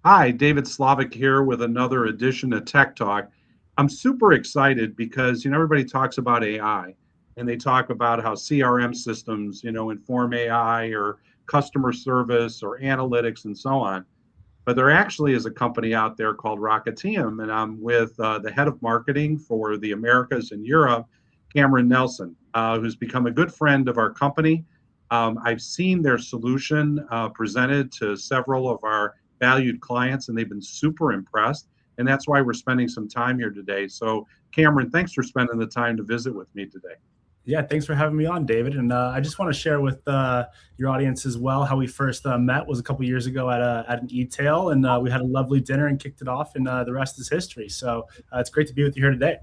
Hi, David Slavick here with another edition of Tech Talk. I'm super excited because everybody talks about AI and they talk about how CRM systems, inform AI or customer service or analytics and so on. But there actually is a company out there called Rocketium, and I'm with the head of marketing for the Americas and Europe, Cameron Nelson, who's become a good friend of our company. I've seen their solution presented to several of our valued clients, and they've been super impressed. And that's why we're spending some time here today. So, Cameron, thanks for spending the time to visit with me today. Yeah, thanks for having me on, David. And I just want to share with your audience as well how we first met was a couple years ago at an e-tail, and we had a lovely dinner and kicked it off, and the rest is history. So it's great to be with you here today.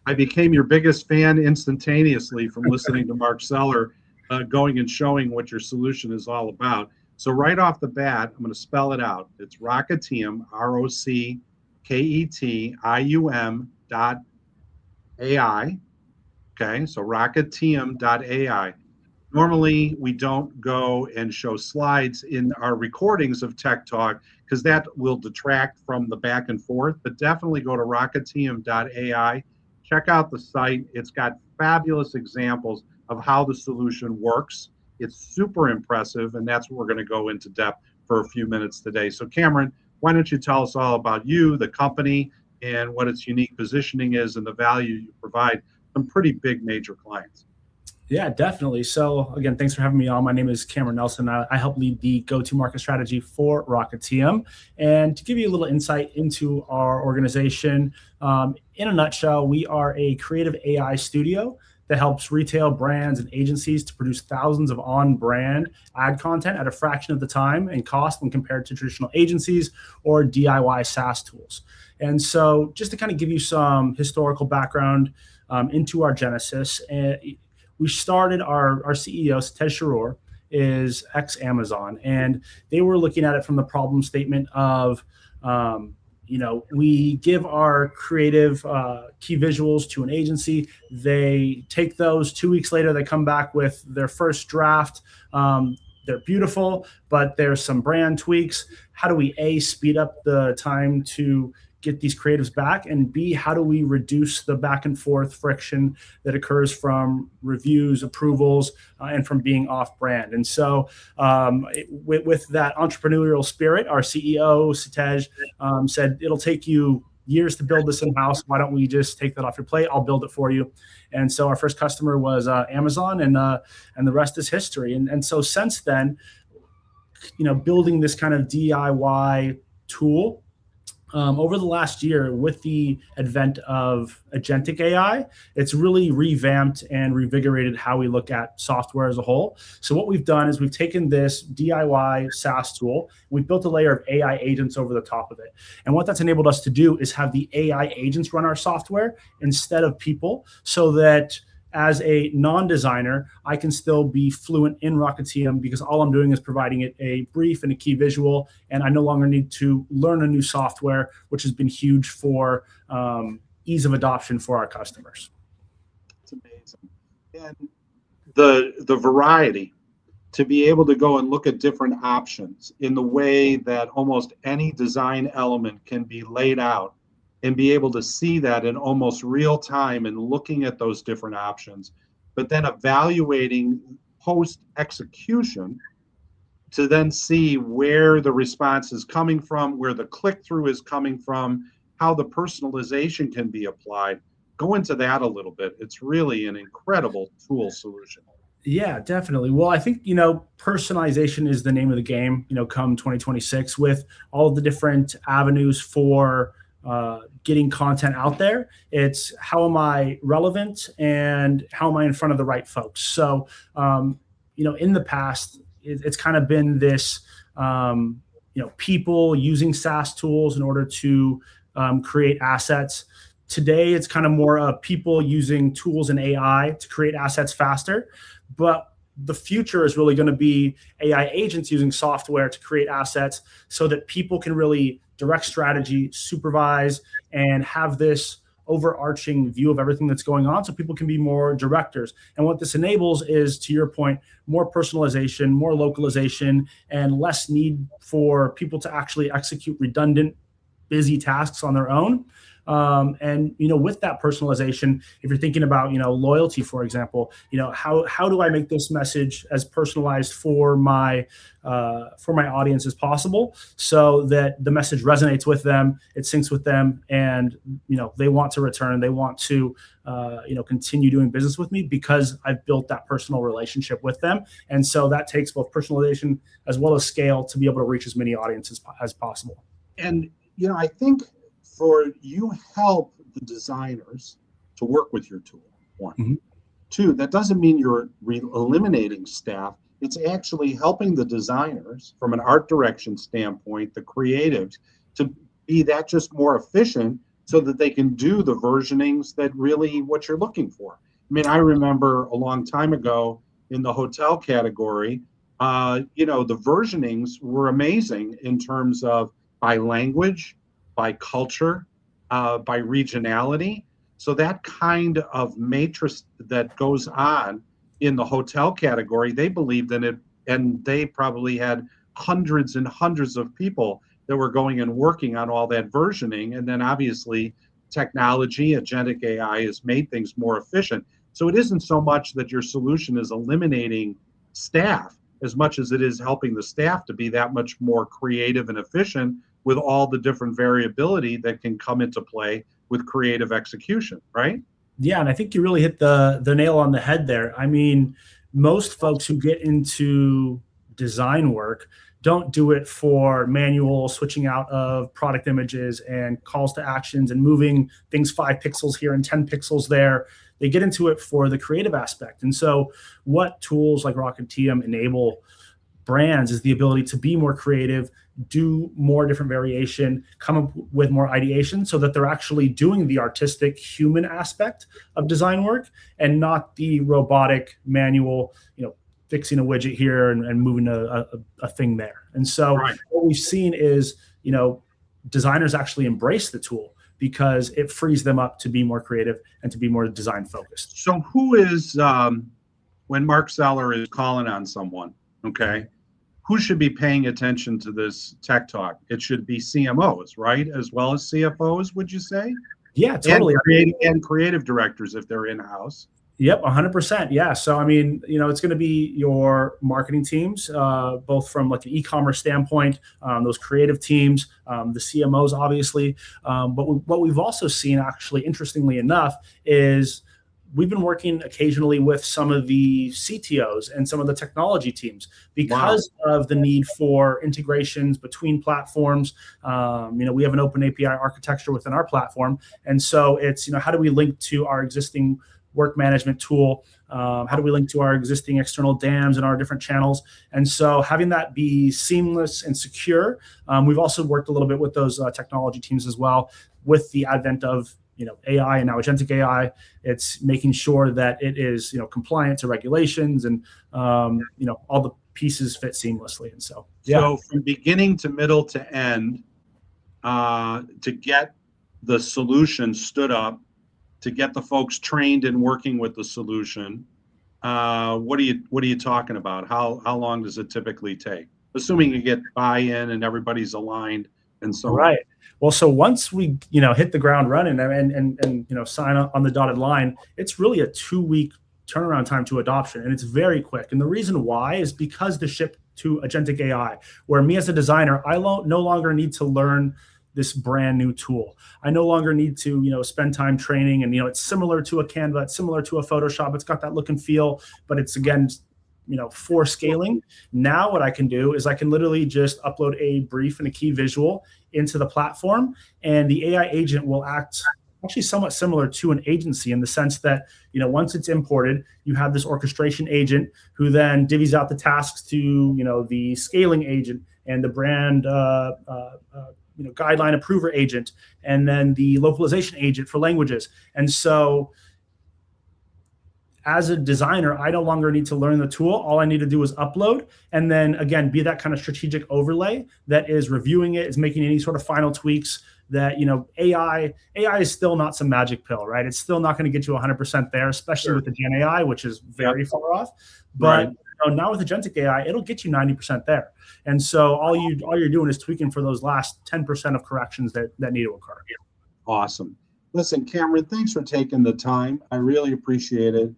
I became your biggest fan instantaneously from listening to Mark Seller going and showing what your solution is all about. So right off the bat, I'm going to spell it out. It's Rocketium, Rocketium.ai. Okay, so Rocketium.ai. Normally, we don't go and show slides in our recordings of Tech Talk because that will detract from the back and forth, but definitely go to Rocketium.ai. Check out the site. It's got fabulous examples of how the solution works. It's super impressive, and that's what we're going to go into depth for a few minutes today. So, Cameron, why don't you tell us all about you, the company, and what its unique positioning is and the value you provide some pretty big major clients. Yeah, definitely. So again, thanks for having me on. My name is Cameron Nelson. I help lead the go-to-market strategy for Rocketium. And to give you a little insight into our organization, in a nutshell, we are a creative AI studio that helps retail brands and agencies to produce thousands of on-brand ad content at a fraction of the time and cost when compared to traditional agencies or DIY SaaS tools. And so just to kind of give you some historical background into our genesis, we started our CEO, Tej Sharur, is ex-Amazon, and they were looking at it from the problem statement of, we give our creative key visuals to an agency. They take those 2 weeks later, they come back with their first draft. They're beautiful, but there's some brand tweaks. How do we, A, speed up the time to get these creatives back, and B, how do we reduce the back and forth friction that occurs from reviews, approvals, and from being off brand? And so with that entrepreneurial spirit, our CEO, Tej, said, it'll take you years to build this in-house. Why don't we just take that off your plate? I'll build it for you. And so our first customer was Amazon, and the rest is history. And so since then, building this kind of DIY tool, over the last year, with the advent of agentic AI, it's really revamped and revigorated how we look at software as a whole. So what we've done is we've taken this DIY SaaS tool, we've built a layer of AI agents over the top of it. And what that's enabled us to do is have the AI agents run our software instead of people, so that as a non-designer, I can still be fluent in Rocketium because all I'm doing is providing it a brief and a key visual, and I no longer need to learn a new software, which has been huge for ease of adoption for our customers. It's amazing. And the variety, to be able to go and look at different options in the way that almost any design element can be laid out, and be able to see that in almost real time and looking at those different options, but then evaluating post execution to then see where the response is coming from, where the click through is coming from, how the personalization can be applied. Go into that a little bit. It's really an incredible tool solution. Yeah, definitely. Well, I think, personalization is the name of the game, come 2026, with all of the different avenues for getting content out there. It's how am I relevant and how am I in front of the right folks? So, in the past, it's kind of been this, people using SaaS tools in order to create assets. Today, it's kind of more people using tools and AI to create assets faster. But the future is really going to be AI agents using software to create assets so that people can really direct strategy, supervise, and have this overarching view of everything that's going on, so people can be more directors. And what this enables is, to your point, more personalization, more localization, and less need for people to actually execute redundant, busy tasks on their own. And with that personalization, if you're thinking about loyalty, for example, how do I make this message as personalized for my audience as possible, so that the message resonates with them, it syncs with them, and they want to return, they want to continue doing business with me because I've built that personal relationship with them. And so that takes both personalization as well as scale to be able to reach as many audiences as possible. And I think for you help the designers to work with your tool. One. Mm-hmm. Two, that doesn't mean you're eliminating staff. It's actually helping the designers from an art direction standpoint, the creatives, to be that just more efficient so that they can do the versionings that really what you're looking for. I mean, I remember a long time ago in the hotel category, the versionings were amazing in terms of by language, by culture, by regionality. So that kind of matrix that goes on in the hotel category, they believed in it, and they probably had hundreds and hundreds of people that were going and working on all that versioning. And then obviously technology, agentic AI has made things more efficient. So it isn't so much that your solution is eliminating staff as much as it is helping the staff to be that much more creative and efficient with all the different variability that can come into play with creative execution, right? Yeah, and I think you really hit the nail on the head there. I mean, most folks who get into design work don't do it for manual switching out of product images and calls to actions and moving things 5 pixels here and 10 pixels there. They get into it for the creative aspect. And so what tools like Rocketium enable brands is the ability to be more creative, do more different variation, come up with more ideation, so that they're actually doing the artistic human aspect of design work and not the robotic manual, fixing a widget here and moving a thing there. And so What we've seen is, designers actually embrace the tool because it frees them up to be more creative and to be more design focused. So who is, when Mark Zeller is calling on someone, okay, who should be paying attention to this tech talk? It should be CMOs, right? As well as CFOs, would you say? Yeah, totally. And creative directors if they're in-house. Yep, 100%. Yeah. So, I mean, it's going to be your marketing teams, both from like an e-commerce standpoint, those creative teams, the CMOs, obviously. But what we've also seen, actually, interestingly enough, is we've been working occasionally with some of the CTOs and some of the technology teams because of the need for integrations between platforms. We have an open API architecture within our platform. And so it's, how do we link to our existing work management tool? How do we link to our existing external DAMs and our different channels? And so having that be seamless and secure. We've also worked a little bit with those technology teams as well with the advent of AI and now agentic AI. It's making sure that it is compliant to regulations and all the pieces fit seamlessly. And so So from beginning to middle to end, to get the solution stood up, to get the folks trained in working with the solution, what are you talking about? How long does it typically take? Assuming you get buy-in and everybody's aligned and so on. Well, so once we hit the ground running and sign up on the dotted line, it's really a 2-week turnaround time to adoption, and it's very quick. And the reason why is because the shift to agentic AI, where me as a designer, I no longer need to learn this brand new tool. I no longer need to spend time training, and it's similar to a Canva, it's similar to a Photoshop. It's got that look and feel, but it's again for scaling. Now what I can do is I can literally just upload a brief and a key visual into the platform, and the AI agent will act actually somewhat similar to an agency in the sense that once it's imported, you have this orchestration agent who then divvies out the tasks to the scaling agent and the brand guideline approver agent, and then the localization agent for languages. And so as a designer, I no longer need to learn the tool. All I need to do is upload, and then again, be that kind of strategic overlay that is reviewing it, is making any sort of final tweaks. That, you know, AI is still not some magic pill, right? It's still not going to get you 100% there, especially Sure. with the Gen AI, which is very far off. Right. But you know, now with agentic AI, it'll get you 90% there. And so all you're doing is tweaking for those last 10% of corrections that need to occur. Awesome. Listen, Cameron, thanks for taking the time. I really appreciate it.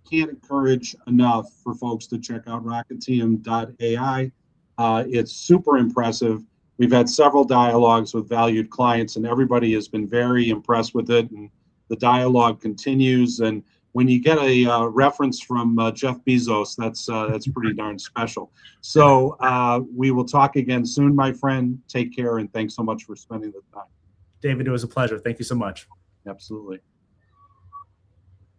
Can't encourage enough for folks to check out Rocketium.ai. It's super impressive. We've had several dialogues with valued clients, and everybody has been very impressed with it. And the dialogue continues. And when you get a reference from Jeff Bezos, that's pretty darn special. So we will talk again soon, my friend. Take care, and thanks so much for spending the time. David, it was a pleasure. Thank you so much. Absolutely.